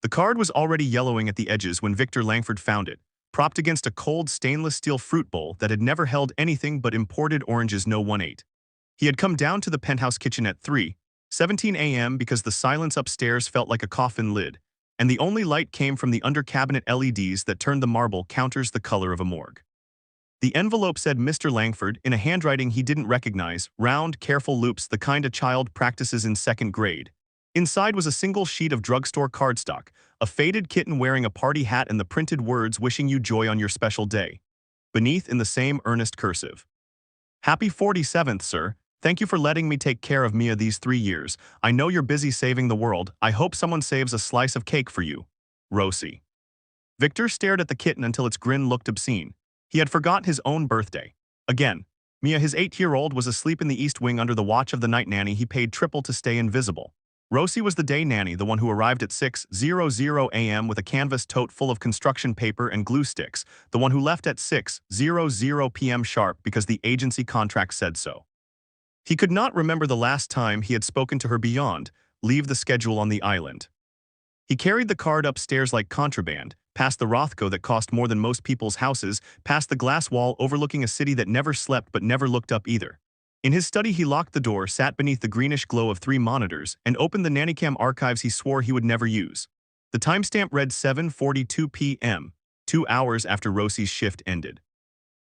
The card was already yellowing at the edges when Victor Langford found it, propped against a cold stainless steel fruit bowl that had never held anything but imported oranges no one ate. He had come down to the penthouse kitchen at 3:17 a.m. because the silence upstairs felt like a coffin lid, and the only light came from the under-cabinet LEDs that turned the marble counters the color of a morgue. The envelope said Mr. Langford in a handwriting he didn't recognize, round, careful loops the kind a child practices in second grade. Inside was a single sheet of drugstore cardstock, a faded kitten wearing a party hat and the printed words wishing you joy on your special day. Beneath in the same earnest cursive. Happy 47th, sir. Thank you for letting me take care of Mia these 3 years. I know you're busy saving the world. I hope someone saves a slice of cake for you. Rosie. Victor stared at the kitten until its grin looked obscene. He had forgot his own birthday. Again, Mia, his 8-year-old, was asleep in the east wing under the watch of the night nanny he paid triple to stay invisible. Rosie was the day nanny, the one who arrived at 6:00 a.m. with a canvas tote full of construction paper and glue sticks, the one who left at 6:00 p.m. sharp because the agency contract said so. He could not remember the last time he had spoken to her beyond, leave the schedule on the island. He carried the card upstairs like contraband, past the Rothko that cost more than most people's houses, past the glass wall overlooking a city that never slept but never looked up either. In his study he locked the door, sat beneath the greenish glow of 3 monitors, and opened the Nannycam archives he swore he would never use. The timestamp read 7:42 p.m., 2 hours after Rosie's shift ended.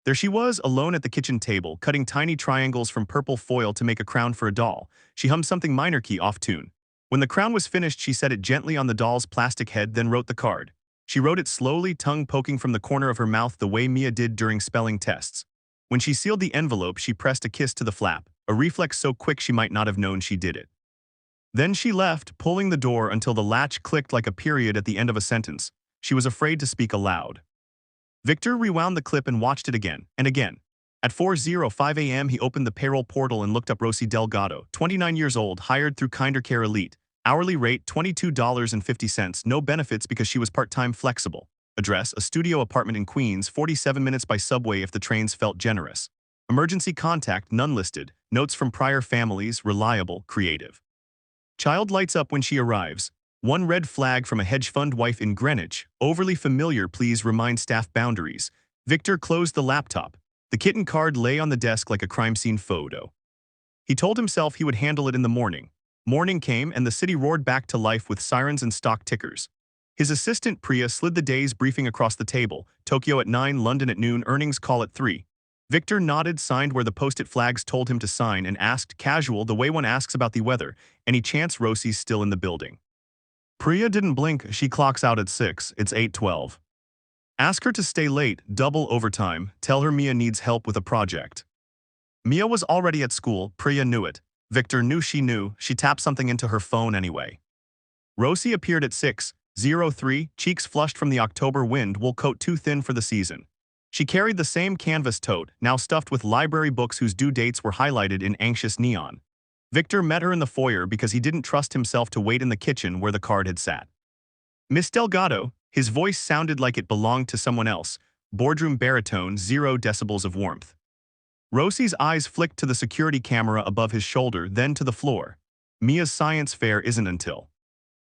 There she was, alone at the kitchen table, cutting tiny triangles from purple foil to make a crown for a doll. She hummed something minor key off tune. When the crown was finished, she set it gently on the doll's plastic head, then wrote the card. She wrote it slowly, tongue poking from the corner of her mouth the way Mia did during spelling tests. When she sealed the envelope, she pressed a kiss to the flap, a reflex so quick she might not have known she did it. Then she left, pulling the door until the latch clicked like a period at the end of a sentence. She was afraid to speak aloud. Victor rewound the clip and watched it again and again. At 4:05 a.m. he opened the payroll portal and looked up Rosie Delgado, 29 years old, hired through Kinder Care Elite. Hourly rate $22.50, no benefits because she was part-time flexible. Address, a studio apartment in Queens, 47 minutes by subway if the trains felt generous. Emergency contact, none listed. Notes from prior families, reliable, creative. Child lights up when she arrives. One red flag from a hedge fund wife in Greenwich. Overly familiar, please remind staff boundaries. Victor closed the laptop. The kitten card lay on the desk like a crime scene photo. He told himself he would handle it in the morning. Morning came and the city roared back to life with sirens and stock tickers. His assistant Priya slid the day's briefing across the table. Tokyo at 9, London at noon, earnings call at 3. Victor nodded, signed where the post-it flags told him to sign, and asked, casual, the way one asks about the weather, any chance Rosie's still in the building. Priya didn't blink. She clocks out at 6. It's 8:12. Ask her to stay late, double overtime. Tell her Mia needs help with a project. Mia was already at school. Priya knew it. Victor knew she knew. She tapped something into her phone anyway. Rosie appeared at 6:03, cheeks flushed from the October wind, wool coat too thin for the season. She carried the same canvas tote, now stuffed with library books whose due dates were highlighted in anxious neon. Victor met her in the foyer because he didn't trust himself to wait in the kitchen where the card had sat. Miss Delgado, his voice sounded like it belonged to someone else, boardroom baritone, 0 decibels of warmth. Rosie's eyes flicked to the security camera above his shoulder, then to the floor. Mia's science fair isn't until.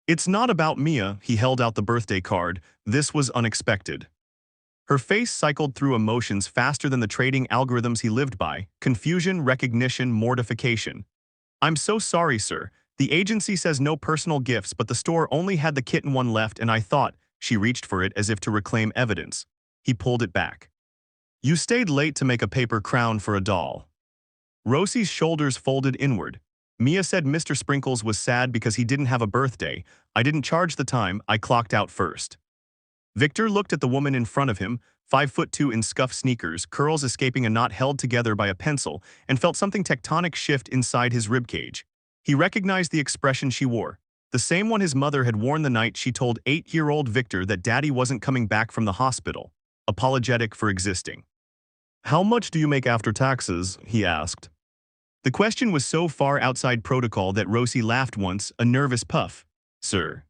It's not about Mia. He held out the birthday card. This was unexpected. Her face cycled through emotions faster than the trading algorithms he lived by: confusion, recognition, mortification. I'm so sorry, sir. The agency says no personal gifts, but the store only had the kitten one left and I thought. She reached for it as if to reclaim evidence. He pulled it back. You stayed late to make a paper crown for a doll. Rosie's shoulders folded inward. Mia said Mr. Sprinkles was sad because he didn't have a birthday. I didn't charge the time. I clocked out first. Victor looked at the woman in front of him, 5'2" in scuffed sneakers, curls escaping a knot held together by a pencil, and felt something tectonic shift inside his ribcage. He recognized the expression she wore, the same one his mother had worn the night she told 8-year-old Victor that Daddy wasn't coming back from the hospital, apologetic for existing. How much do you make after taxes? He asked. The question was so far outside protocol that Rosie laughed once, a nervous puff. Sir.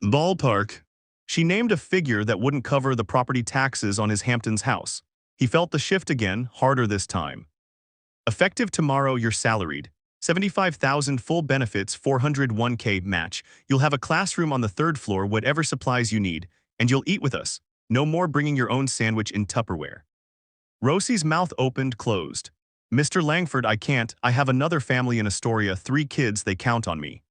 Ballpark. She named a figure that wouldn't cover the property taxes on his Hamptons house. He felt the shift again, harder this time. Effective tomorrow, you're salaried. 75,000 full benefits 401k match. You'll have a classroom on the third floor, whatever supplies you need, and you'll eat with us. No more bringing your own sandwich in Tupperware. Rosie's mouth opened, closed. Mr. Langford, I can't. I have another family in Astoria, 3 kids, they count on me.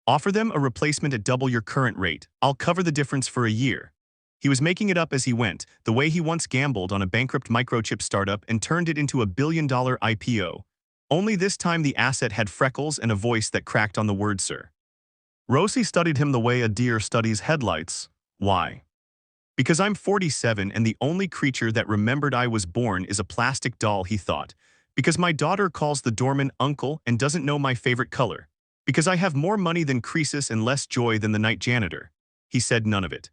Offer them a replacement at double your current rate. I'll cover the difference for a year. He was making it up as he went, the way he once gambled on a bankrupt microchip startup and turned it into a billion-dollar IPO. Only this time the asset had freckles and a voice that cracked on the word sir. Rosie studied him the way a deer studies headlights. Why? Because I'm 47 and the only creature that remembered I was born is a plastic doll, he thought. Because my daughter calls the doorman uncle and doesn't know my favorite color. Because I have more money than Croesus and less joy than the night janitor. He said none of it.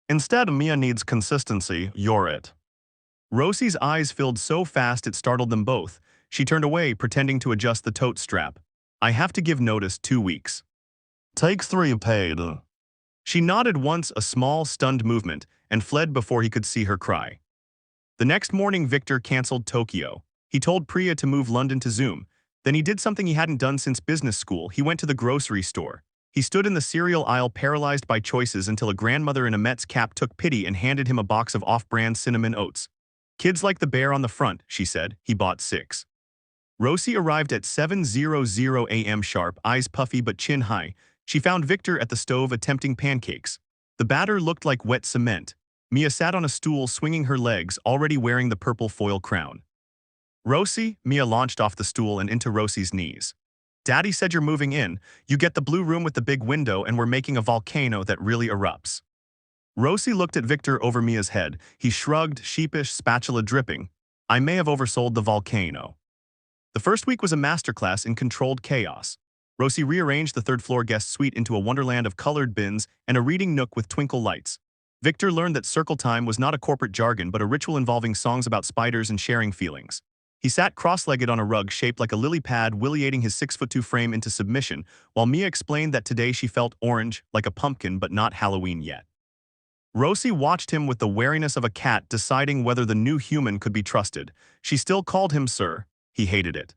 Instead, Mia needs consistency, you're it. Rosie's eyes filled so fast it startled them both. She turned away, pretending to adjust the tote strap. I have to give notice, 2 weeks. Take 3 paid. She nodded once, a small, stunned movement, and fled before he could see her cry. The next morning, Victor canceled Tokyo. He told Priya to move London to Zoom. Then he did something he hadn't done since business school. He went to the grocery store. He stood in the cereal aisle paralyzed by choices until a grandmother in a Mets cap took pity and handed him a box of off-brand cinnamon oats. Kids like the bear on the front, she said. He bought 6. Rosie arrived at 7:00 a.m. sharp, eyes puffy but chin high. She found Victor at the stove attempting pancakes. The batter looked like wet cement. Mia sat on a stool swinging her legs, already wearing the purple foil crown. Rosie, Mia launched off the stool and into Rosie's knees. Daddy said you're moving in. You get the blue room with the big window and we're making a volcano that really erupts. Rosie looked at Victor over Mia's head. He shrugged, sheepish, spatula dripping. I may have oversold the volcano. The first week was a masterclass in controlled chaos. Rosie rearranged the third-floor guest suite into a wonderland of colored bins and a reading nook with twinkle lights. Victor learned that circle time was not a corporate jargon but a ritual involving songs about spiders and sharing feelings. He sat cross-legged on a rug shaped like a lily pad, williating his 6'2" frame into submission, while Mia explained that today she felt orange, like a pumpkin but not Halloween yet. Rosie watched him with the wariness of a cat deciding whether the new human could be trusted. She still called him sir. He hated it.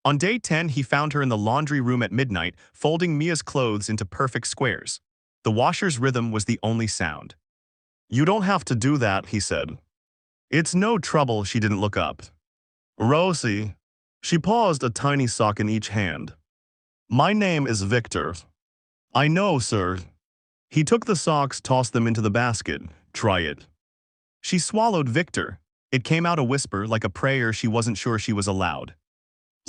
On day 10, he found her in the laundry room at midnight, folding Mia's clothes into perfect squares. The washer's rhythm was the only sound. You don't have to do that, he said. It's no trouble. She didn't look up. Rosie. She paused, a tiny sock in each hand. My name is Victor. I know, sir. He took the socks, tossed them into the basket. Try it. She swallowed Victor. It came out a whisper, like a prayer she wasn't sure she was allowed.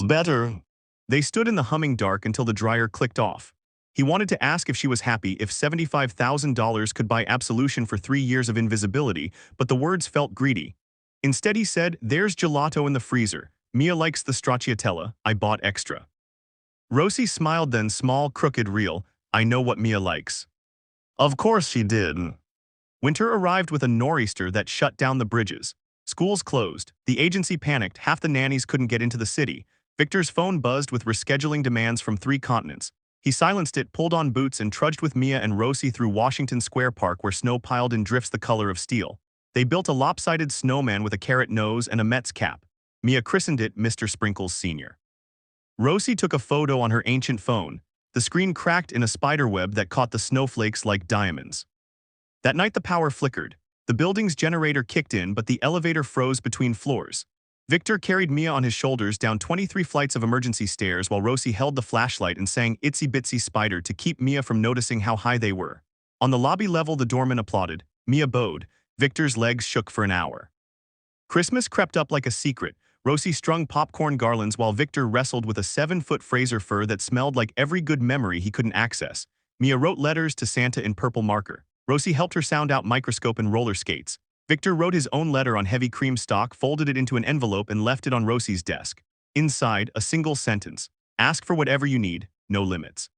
Better. They stood in the humming dark until the dryer clicked off. He wanted to ask if she was happy, if $75,000 could buy absolution for 3 years of invisibility, but the words felt greedy. Instead he said, there's gelato in the freezer. Mia likes the stracciatella. I bought extra. Rosie smiled then, small, crooked, real. I know what Mia likes. Of course she did. Winter arrived with a nor'easter that shut down the bridges. Schools closed. The agency panicked. Half the nannies couldn't get into the city. Victor's phone buzzed with rescheduling demands from 3 continents. He silenced it, pulled on boots, and trudged with Mia and Rosie through Washington Square Park where snow piled in drifts the color of steel. They built a lopsided snowman with a carrot nose and a Mets cap. Mia christened it Mr. Sprinkles Sr. Rosie took a photo on her ancient phone. The screen cracked in a spiderweb that caught the snowflakes like diamonds. That night the power flickered. The building's generator kicked in, but the elevator froze between floors. Victor carried Mia on his shoulders down 23 flights of emergency stairs while Rosie held the flashlight and sang Itsy Bitsy Spider to keep Mia from noticing how high they were. On the lobby level the doorman applauded. Mia bowed. Victor's legs shook for an hour. Christmas crept up like a secret. Rosie strung popcorn garlands while Victor wrestled with a 7-foot Fraser fur that smelled like every good memory he couldn't access. Mia wrote letters to Santa in purple marker. Rosie helped her sound out microscope and roller skates. Victor wrote his own letter on heavy cream stock, folded it into an envelope, and left it on Rosie's desk. Inside, a single sentence. Ask for whatever you need, no limits.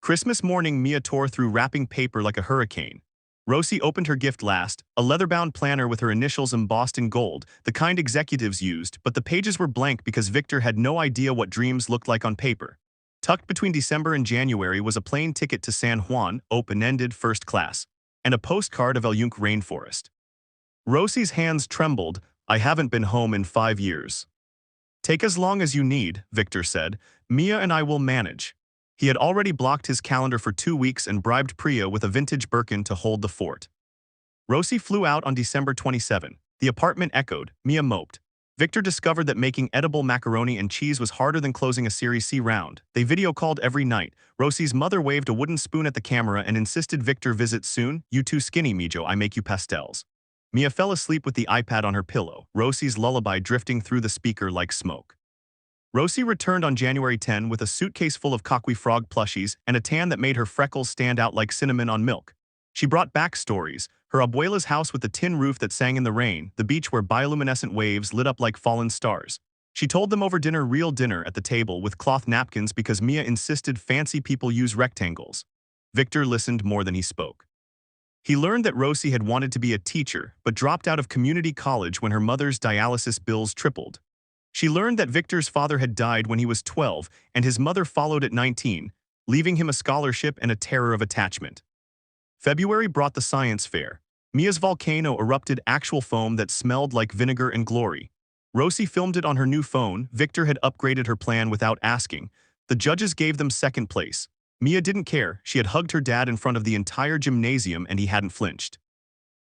Christmas morning, Mia tore through wrapping paper like a hurricane. Rosie opened her gift last, a leather-bound planner with her initials embossed in gold, the kind executives used, but the pages were blank because Victor had no idea what dreams looked like on paper. Tucked between December and January was a plane ticket to San Juan, open-ended, first class, and a postcard of El Yunque rainforest. Rosie's hands trembled. I haven't been home in 5 years. Take as long as you need, Victor said. Mia and I will manage. He had already blocked his calendar for 2 weeks and bribed Priya with a vintage Birkin to hold the fort. Rosie flew out on December 27. The apartment echoed. Mia moped. Victor discovered that making edible macaroni and cheese was harder than closing a Series C round. They video called every night. Rosie's mother waved a wooden spoon at the camera and insisted Victor visit soon. You too skinny, Mijo, I make you pastels. Mia fell asleep with the iPad on her pillow, Rosie's lullaby drifting through the speaker like smoke. Rosie returned on January 10 with a suitcase full of coqui frog plushies and a tan that made her freckles stand out like cinnamon on milk. She brought back stories, her abuela's house with the tin roof that sang in the rain, the beach where bioluminescent waves lit up like fallen stars. She told them over dinner, real dinner at the table with cloth napkins because Mia insisted fancy people use rectangles. Victor listened more than he spoke. He learned that Rosie had wanted to be a teacher but dropped out of community college when her mother's dialysis bills tripled. She learned that Victor's father had died when he was 12 and his mother followed at 19, leaving him a scholarship and a terror of attachment. February brought the science fair. Mia's volcano erupted actual foam that smelled like vinegar and glory. Rosie filmed it on her new phone. Victor had upgraded her plan without asking. The judges gave them second place. Mia didn't care. She had hugged her dad in front of the entire gymnasium and he hadn't flinched.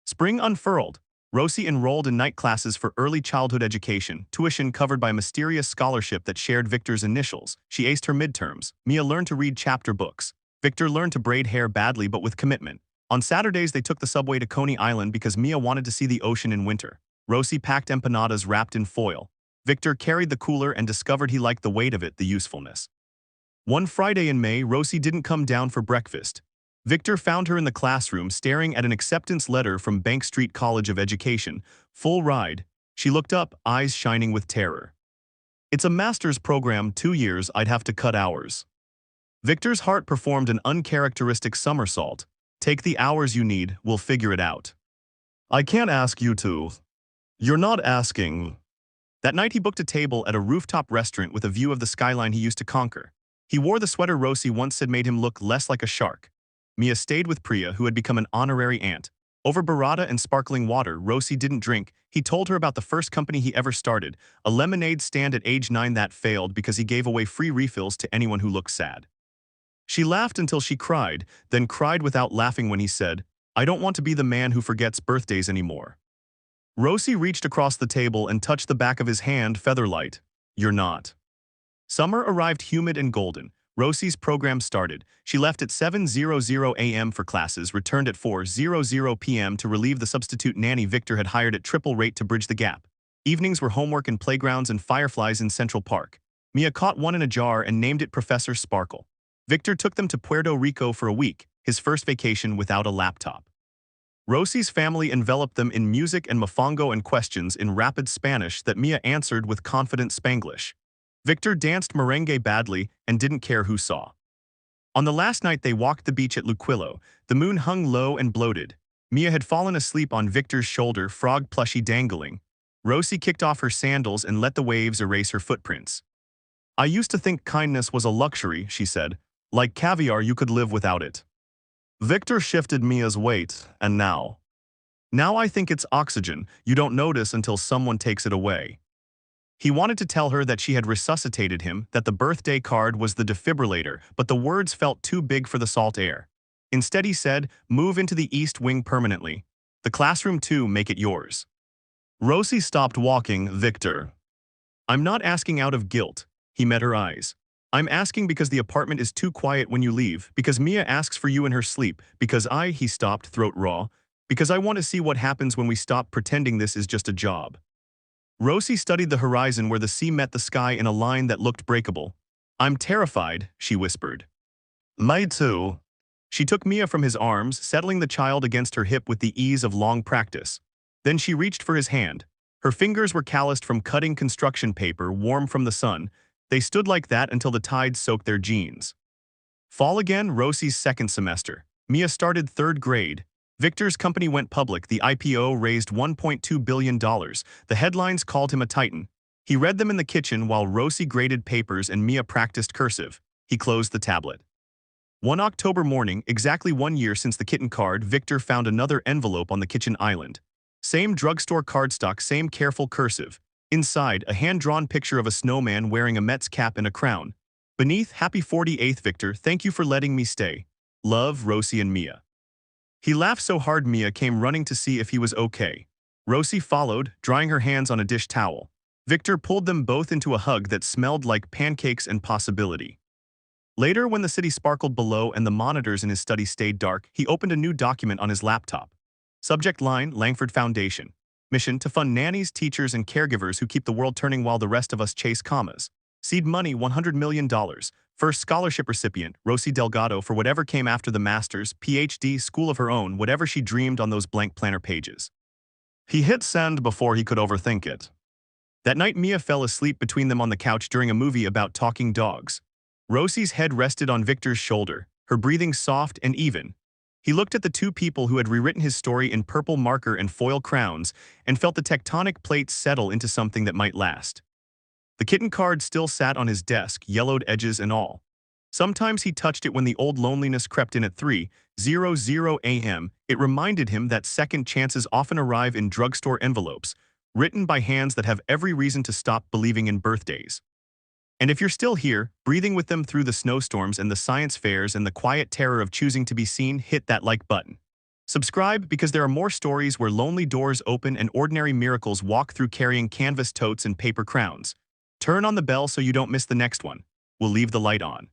Spring unfurled. Rosie enrolled in night classes for early childhood education, tuition covered by a mysterious scholarship that shared Victor's initials. She aced her midterms. Mia learned to read chapter books. Victor learned to braid hair badly but with commitment. On Saturdays, they took the subway to Coney Island because Mia wanted to see the ocean in winter. Rosie packed empanadas wrapped in foil. Victor carried the cooler and discovered he liked the weight of it, the usefulness. One Friday in May, Rosie didn't come down for breakfast. Victor found her in the classroom staring at an acceptance letter from Bank Street College of Education. Full ride. She looked up, eyes shining with terror. It's a master's program, 2 years, I'd have to cut hours. Victor's heart performed an uncharacteristic somersault. Take the hours you need, we'll figure it out. I can't ask you to. You're not asking. That night he booked a table at a rooftop restaurant with a view of the skyline he used to conquer. He wore the sweater Rosie once said made him look less like a shark. Mia stayed with Priya, who had become an honorary aunt. Over burrata and sparkling water, Rosie didn't drink. He told her about the first company he ever started, a lemonade stand at age 9 that failed because he gave away free refills to anyone who looked sad. She laughed until she cried, then cried without laughing when he said, I don't want to be the man who forgets birthdays anymore. Rosie reached across the table and touched the back of his hand, featherlight. You're not. Summer arrived humid and golden. Rosie's program started. She left at 7:00 a.m. for classes, returned at 4:00 p.m. to relieve the substitute nanny Victor had hired at triple rate to bridge the gap. Evenings were homework in playgrounds and fireflies in Central Park. Mia caught one in a jar and named it Professor Sparkle. Victor took them to Puerto Rico for a week, his first vacation without a laptop. Rosie's family enveloped them in music and mofongo and questions in rapid Spanish that Mia answered with confident Spanglish. Victor danced merengue badly and didn't care who saw. On the last night they walked the beach at Luquillo, the moon hung low and bloated. Mia had fallen asleep on Victor's shoulder, frog plushie dangling. Rosie kicked off her sandals and let the waves erase her footprints. I used to think kindness was a luxury, she said. Like caviar, you could live without it. Victor shifted Mia's weight, and now I think it's oxygen. You don't notice until someone takes it away. He wanted to tell her that she had resuscitated him, that the birthday card was the defibrillator, but the words felt too big for the salt air. Instead he said, move into the East Wing permanently. The classroom too, make it yours. Rosie stopped walking. Victor. I'm not asking out of guilt. He met her eyes. I'm asking because the apartment is too quiet when you leave, because Mia asks for you in her sleep, because he stopped, throat raw, because I want to see what happens when we stop pretending this is just a job. Rosie studied the horizon where the sea met the sky in a line that looked breakable. I'm terrified, she whispered. Me too. She took Mia from his arms, settling the child against her hip with the ease of long practice. Then she reached for his hand. Her fingers were calloused from cutting construction paper, warm from the sun. They stood like that until the tide soaked their jeans. Fall again, Rosie's second semester. Mia started 3rd grade. Victor's company went public. The IPO raised $1.2 billion. The headlines called him a titan. He read them in the kitchen while Rosie graded papers and Mia practiced cursive. He closed the tablet. One October morning, exactly 1 year since the kitten card, Victor found another envelope on the kitchen island. Same drugstore cardstock, same careful cursive. Inside, a hand-drawn picture of a snowman wearing a Mets cap and a crown. Beneath, Happy 48th Victor, thank you for letting me stay. Love, Rosie and Mia. He laughed so hard Mia came running to see if he was okay. Rosie followed, drying her hands on a dish towel. Victor pulled them both into a hug that smelled like pancakes and possibility. Later, when the city sparkled below and the monitors in his study stayed dark, he opened a new document on his laptop. Subject line, Langford Foundation. Mission to fund nannies, teachers, and caregivers who keep the world turning while the rest of us chase commas. Seed money, $100 million. First scholarship recipient, Rosie Delgado, for whatever came after the master's, PhD, school of her own, whatever she dreamed on those blank planner pages. He hit send before he could overthink it. That night, Mia fell asleep between them on the couch during a movie about talking dogs. Rosie's head rested on Victor's shoulder, her breathing soft and even. He looked at the two people who had rewritten his story in purple marker and foil crowns and felt the tectonic plates settle into something that might last. The kitten card still sat on his desk, yellowed edges and all. Sometimes he touched it when the old loneliness crept in at 3:00 a.m. It reminded him that second chances often arrive in drugstore envelopes, written by hands that have every reason to stop believing in birthdays. And if you're still here, breathing with them through the snowstorms and the science fairs and the quiet terror of choosing to be seen, hit that like button. Subscribe because there are more stories where lonely doors open and ordinary miracles walk through carrying canvas totes and paper crowns. Turn on the bell so you don't miss the next one. We'll leave the light on.